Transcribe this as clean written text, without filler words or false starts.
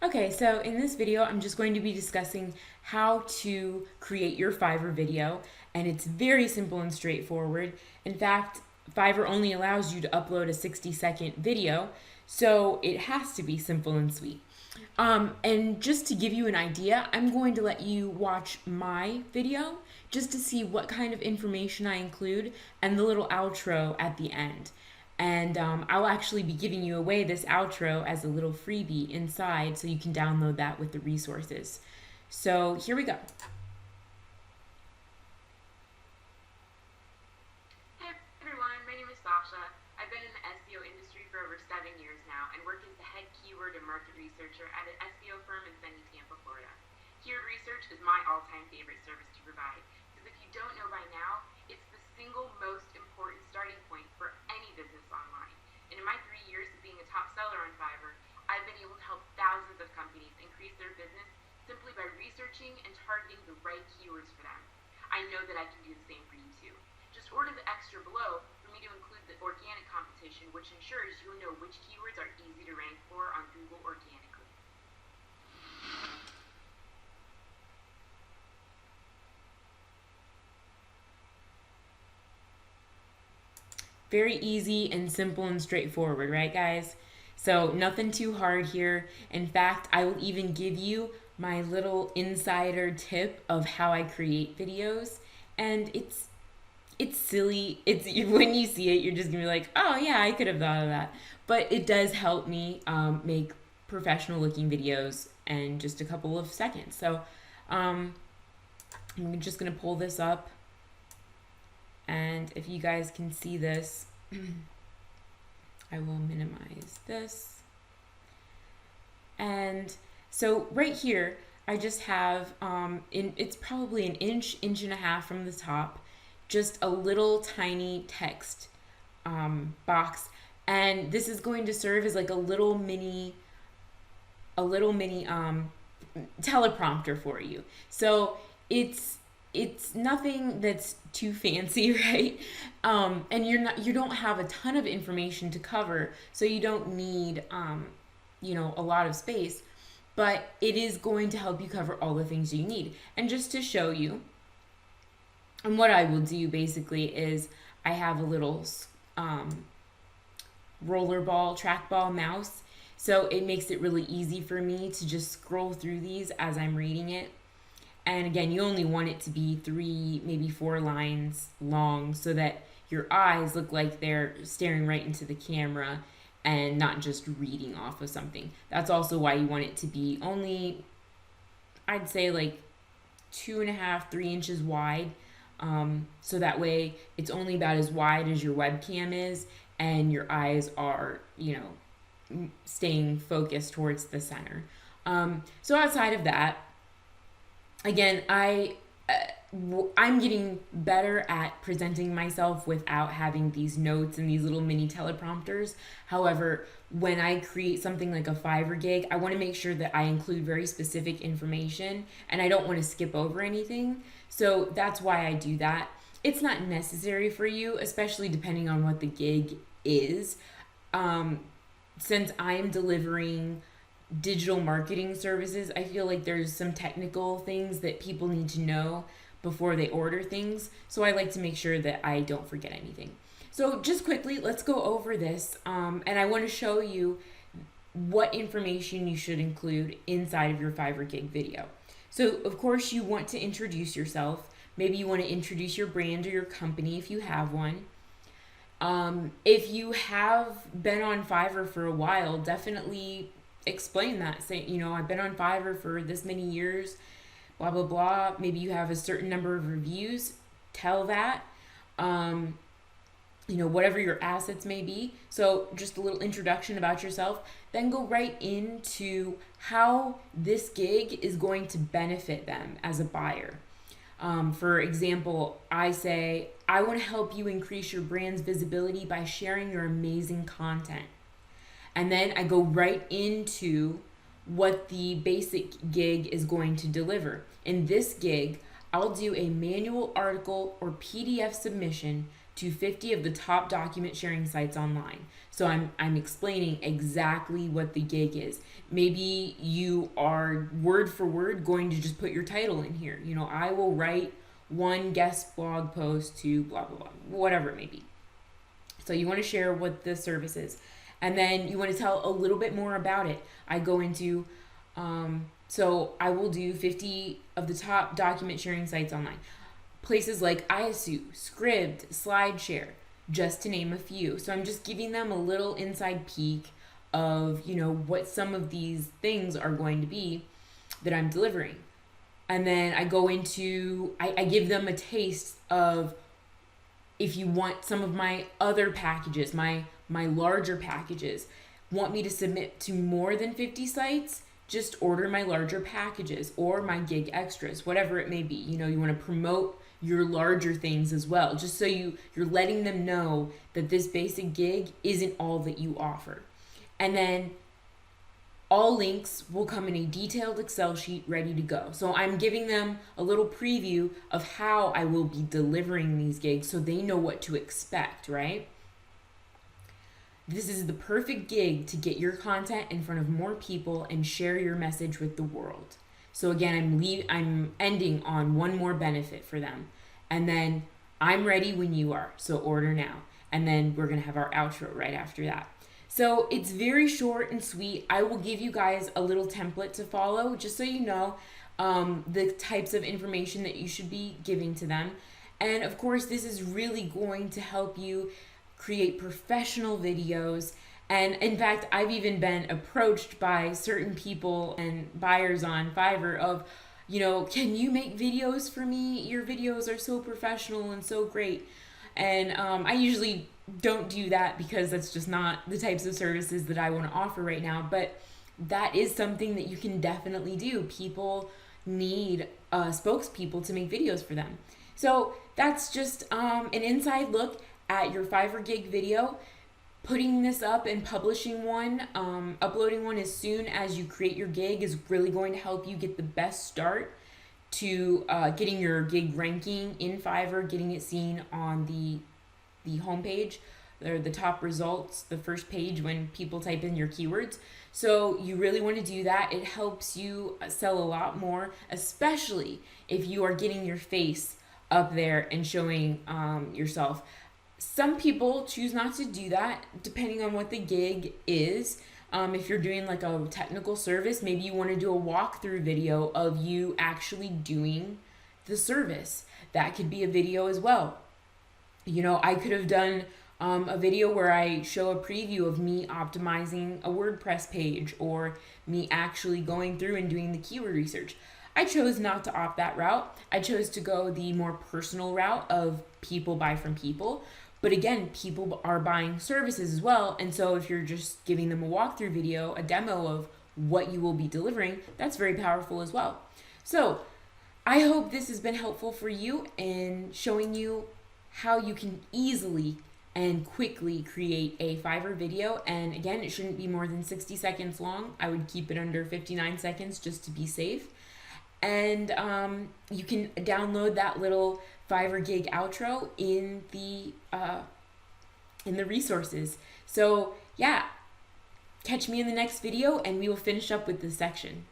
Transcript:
Okay, so in this video, I'm just going to be discussing how to create your Fiverr video, and it's very simple and straightforward. In fact, Fiverr only allows you to upload a 60-second video, so it has to be simple and sweet. And just to give you an idea, I'm going to let you watch my video just to see what kind of information I include and the little outro at the end. And I'll actually be giving you away this outro as a little freebie inside so you can download that with the resources. So here we go. Hey everyone, my name is Sasha. I've been in the SEO industry for over 7 years now and work as the head keyword and market researcher at an SEO firm in sunny Tampa, Florida. Keyword research is my all-time favorite service to provide because if you don't know by now, it's the single most important starting point for any business online. And in my 3 years of being a top seller on Fiverr, I've been able to help thousands of companies increase their business simply by researching and targeting the right keywords for them. I know that I can do the same for you too. Just order the extra below for me to include the organic competition, which ensures you'll know which keywords are easy to rank for on Google organically. Very easy and simple and straightforward, right guys? So nothing too hard here. In fact, I will even give you my little insider tip of how I create videos. And it's silly. It's when you see it, you're just gonna be like, oh yeah, I could have thought of that. But it does help me make professional looking videos in just a couple of seconds. So um, I'm just gonna pull this up, and if you guys can see this, I will minimize this. And so right here, I just have, it's probably an inch, inch and a half from the top, just a little tiny text box. And this is going to serve as like a little mini teleprompter for you. So it's nothing that's too fancy, right? And you don't have a ton of information to cover, so you don't need a lot of space, but it is going to help you cover all the things you need. And just to show you, and what I will do basically is I have a little rollerball, trackball mouse, so it makes it really easy for me to just scroll through these as I'm reading it. And again, you only want it to be 3, maybe 4 lines long so that your eyes look like they're staring right into the camera and not just reading off of something. That's also why you want it to be only, I'd say, like 2.5, 3 inches wide. So that way it's only about as wide as your webcam is and your eyes are, staying focused towards the center. So outside of that, again, I'm getting better at presenting myself without having these notes and these little mini teleprompters. However, when I create something like a Fiverr gig, I want to make sure that I include very specific information and I don't want to skip over anything. So that's why I do that. It's not necessary for you, especially depending on what the gig is. Since I'm delivering digital marketing services, I feel like there's some technical things that people need to know before they order things. So I like to make sure that I don't forget anything. So just quickly, let's go over this. And I want to show you what information you should include inside of your Fiverr gig video. So of course you want to introduce yourself. Maybe you want to introduce your brand or your company if you have one. If you have been on Fiverr for a while, definitely explain that. Say, I've been on Fiverr for this many years, blah, blah, blah. Maybe you have a certain number of reviews. Tell that. Whatever your assets may be. So just a little introduction about yourself. Then go right into how this gig is going to benefit them as a buyer. For example, I say, I want to help you increase your brand's visibility by sharing your amazing content. And then I go right into what the basic gig is going to deliver. In this gig, I'll do a manual article or PDF submission to 50 of the top document sharing sites online. So I'm explaining exactly what the gig is. Maybe you are word for word going to just put your title in here. You know, I will write one guest blog post to blah, blah, blah, whatever it may be. So you want to share what the service is. And then you want to tell a little bit more about it. I go into, so I will do 50 of the top document sharing sites online. Places like ISU, Scribd, SlideShare, just to name a few. So I'm just giving them a little inside peek of, you know, what some of these things are going to be that I'm delivering. And then I go into, I give them a taste of, if you want some of my other packages, my larger packages, want me to submit to more than 50 sites, just order my larger packages or my gig extras, whatever it may be. You know, you want to promote your larger things as well, just so you're letting them know that this basic gig isn't all that you offer. And then all links will come in a detailed Excel sheet ready to go. So I'm giving them a little preview of how I will be delivering these gigs so they know what to expect, right? This is the perfect gig to get your content in front of more people and share your message with the world. So again, I'm ending on one more benefit for them. And then I'm ready when you are, so order now. And then we're gonna have our outro right after that. So it's very short and sweet. I will give you guys a little template to follow, just so you know the types of information that you should be giving to them. And of course, this is really going to help you create professional videos. And in fact, I've even been approached by certain people and buyers on Fiverr of, you know, can you make videos for me? Your videos are so professional and so great. And I usually don't do that because that's just not the types of services that I want to offer right now. But that is something that you can definitely do. People need spokespeople to make videos for them. So that's just an inside look at your Fiverr gig video. Putting this up and publishing one, uploading one as soon as you create your gig is really going to help you get the best start to getting your gig ranking in Fiverr, getting it seen on the homepage, or the top results, the first page when people type in your keywords. So you really want to do that. It helps you sell a lot more, especially if you are getting your face up there and showing yourself. Some people choose not to do that depending on what the gig is. If you're doing like a technical service, maybe you want to do a walkthrough video of you actually doing the service. That could be a video as well. You know, I could have done a video where I show a preview of me optimizing a WordPress page, or me actually going through and doing the keyword research. I chose not to opt that route. I chose to go the more personal route of people buy from people. But again, people are buying services as well. And so if you're just giving them a walkthrough video, a demo of what you will be delivering, that's very powerful as well. So I hope this has been helpful for you in showing you how you can easily and quickly create a Fiverr video. And again, it shouldn't be more than 60 seconds long. I would keep it under 59 seconds just to be safe. And you can download that little Fiverr gig outro in the resources. So yeah, catch me in the next video and we will finish up with this section.